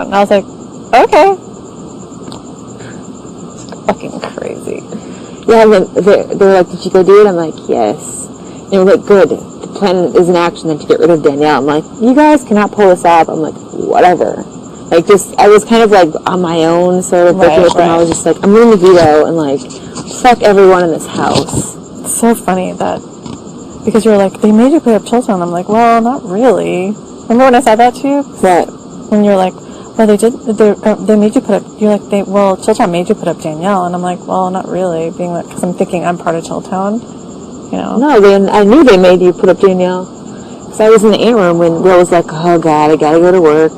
And I was like, okay. It's fucking crazy. Yeah, and then they were like, did you go do it? I'm like, yes. And they were like, good. The plan is in action then to get rid of Danielle. I'm like, you guys cannot pull this off. I'm like, whatever. Like, just, I was kind of like on my own, sort of working with them. I was just like, I'm leaving the veto and like, fuck everyone in this house. It's so funny that, because you were like, they made you put up Chilton. I'm like, well, not really. Remember when I said that to you? What? When you're like, well, they made you put up, you're like, Chilltown made you put up Danielle. And I'm like, well, not really, being like, because I'm thinking I'm part of Chilltown, you know? No, I knew they made you put up Danielle. Because I was in the air room when Will was like, oh God, I gotta go to work.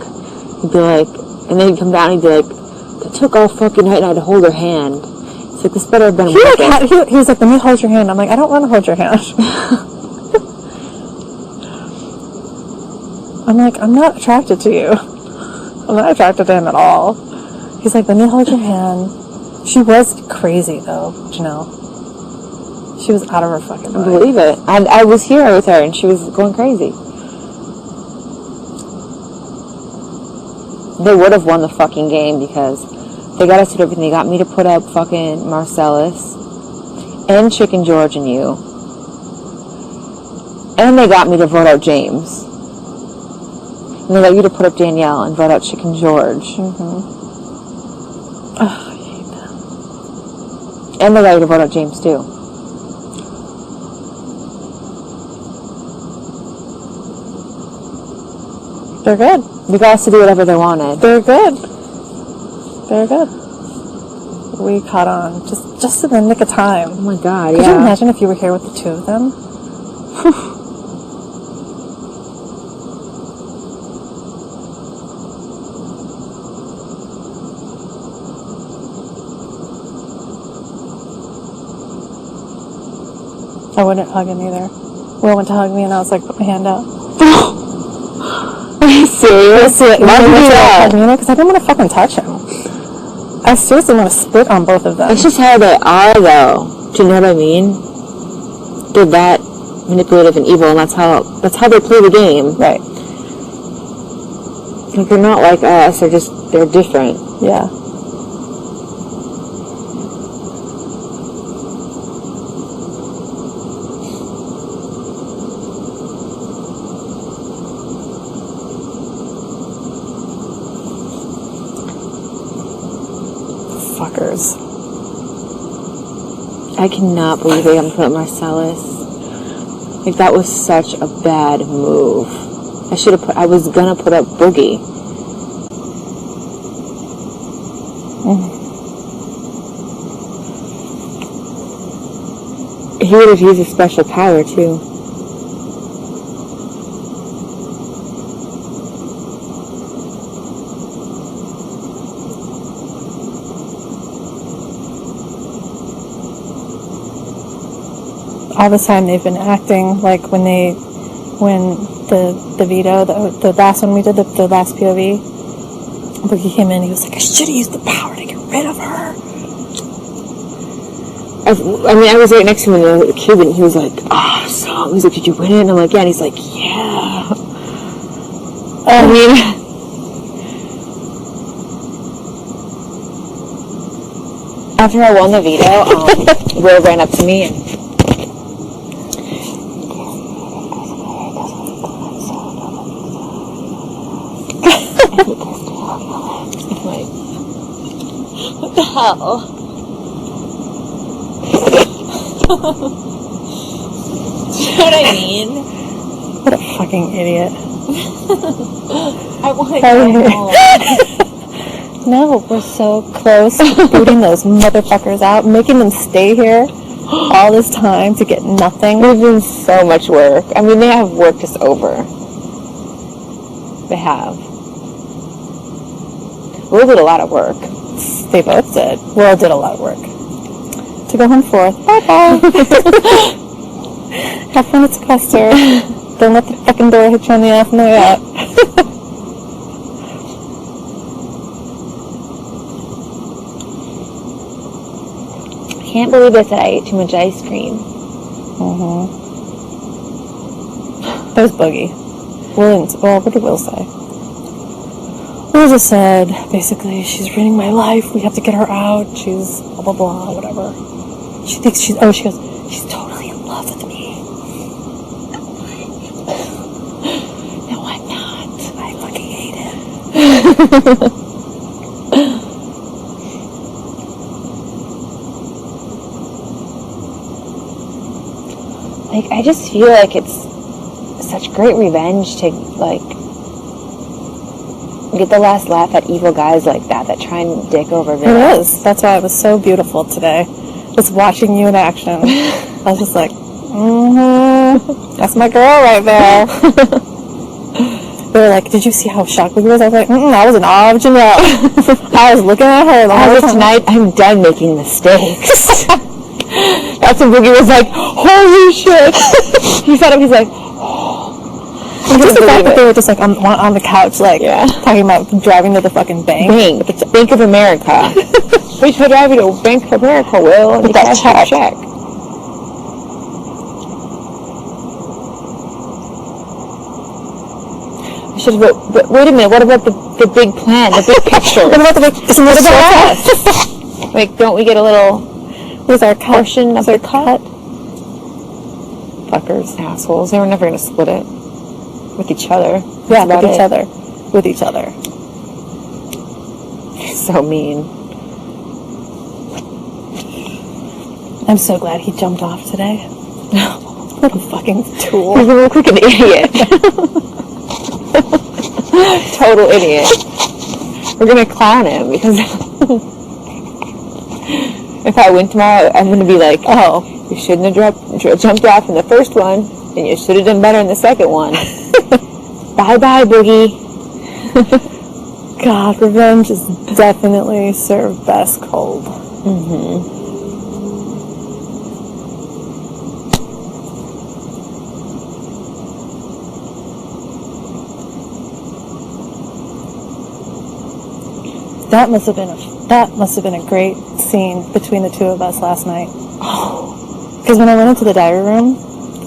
He'd be like, and then he'd come down and he'd be like, that took all fucking night and I had to hold her hand. It's like, this better have been he was like, let me hold your hand. I'm like, I don't want to hold your hand. I'm like, I'm not attracted to you. I'm not attracted to him at all. He's like, let me hold your hand. She was crazy, though, Janelle. She was out of her fucking mind. I believe it. I was here with her, and she was going crazy. They would have won the fucking game because they got us to do everything. They got me to put up fucking Marcellus and Chicken George and you. And they got me to vote out James. And they got you to put up Danielle and vote out Chicken George. Mm-hmm. Oh, I hate them. And they got you to vote out James, too. They're good. You got us to do whatever they wanted. They're good. They're good. We caught on. Just in the nick of time. Oh my God, Could you imagine if you were here with the two of them? I wouldn't hug him either. Will went to hug me and I was like, put my hand out. Are you serious? Why did you do that? Because I didn't want to fucking touch him. I seriously want to spit on both of them. It's just how they are, though. Do you know what I mean? They're that manipulative and evil, and that's how they play the game. Right. Like, they're not like us. They're different. Yeah. Fuckers. I cannot believe they haven't put up Marcellus. Like, that was such a bad move. I was gonna put up Boogie. He would have used a special power, too. All this time they've been acting like when the veto, the last one we did, the last POV, Boogie came in, he was like, I should have used the power to get rid of her. I was right next to him in the cube, and he was like, awesome. He's like, did you win it? And I'm like, yeah. And he's like, yeah. I mean, after I won the veto, Will ran up to me and like, what the hell? Do you know what I mean? What a fucking idiot. I want to go home. No, we're so close to booting those motherfuckers out, making them stay here all this time to get nothing. There's been so much work. I mean, they have worked us over. They have. Will did a lot of work. They both did. Will did a lot of work. To go home fourth. Bye-bye. Have fun at sequester. Don't let the fucking door hit you on the ass on the way out. I can't believe I said I ate too much ice cream. Mm-hmm. That was Boogie. Well, what did Will say? Rosa said, basically, she's ruining my life. We have to get her out. She's blah, blah, blah, whatever. She thinks she goes, she's totally in love with me. No, I'm not. I fucking hate him. Like, I just feel like it's such great revenge to, like, get the last laugh at evil guys like that try and dick over girls. It is. That's why it was so beautiful today. Just watching you in action. I was just like, that's my girl right there. They were like, did you see how shocked we was? I was like, I was in awe of Janelle. I was looking at her the whole time. Tonight, I'm done making mistakes. That's when Boogie was like, holy shit. He thought he's like, just the fact that they were just like on the couch, like talking about driving to the fucking bank. Bank of America. We should drive you to Bank of America, Will, and you that check. But wait a minute. What about the big plan, the big picture? What about the big? Isn't that about us? Like, don't we get a little? With our portion of the cut? Fuckers, assholes. They were never gonna split it. With each other. Yeah, with each other. With each other. You're so mean. I'm so glad he jumped off today. What a fucking tool. He's a real quick an idiot. Total idiot. We're gonna clown him because if I win tomorrow, I'm gonna be like, oh, you shouldn't have jumped off in the first one, and you should have done better in the second one. Bye-bye, Boogie. God, revenge is definitely served best cold. That must have been a great scene between the two of us last night. Because when I went into the diary room,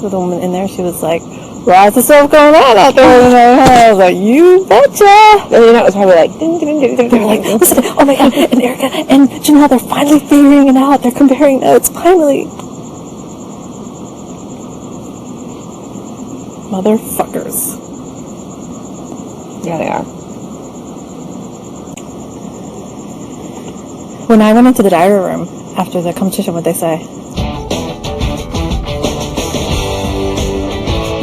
with the woman in there, she was like, lots of stuff going on out there tonight. I was like, you betcha. And then it was probably like, they were like, listen, oh my God, and Erika and Janelle, they're finally figuring it out. They're comparing notes, finally. Motherfuckers. Yeah, they are. When I went into the diary room after the competition, what'd they say?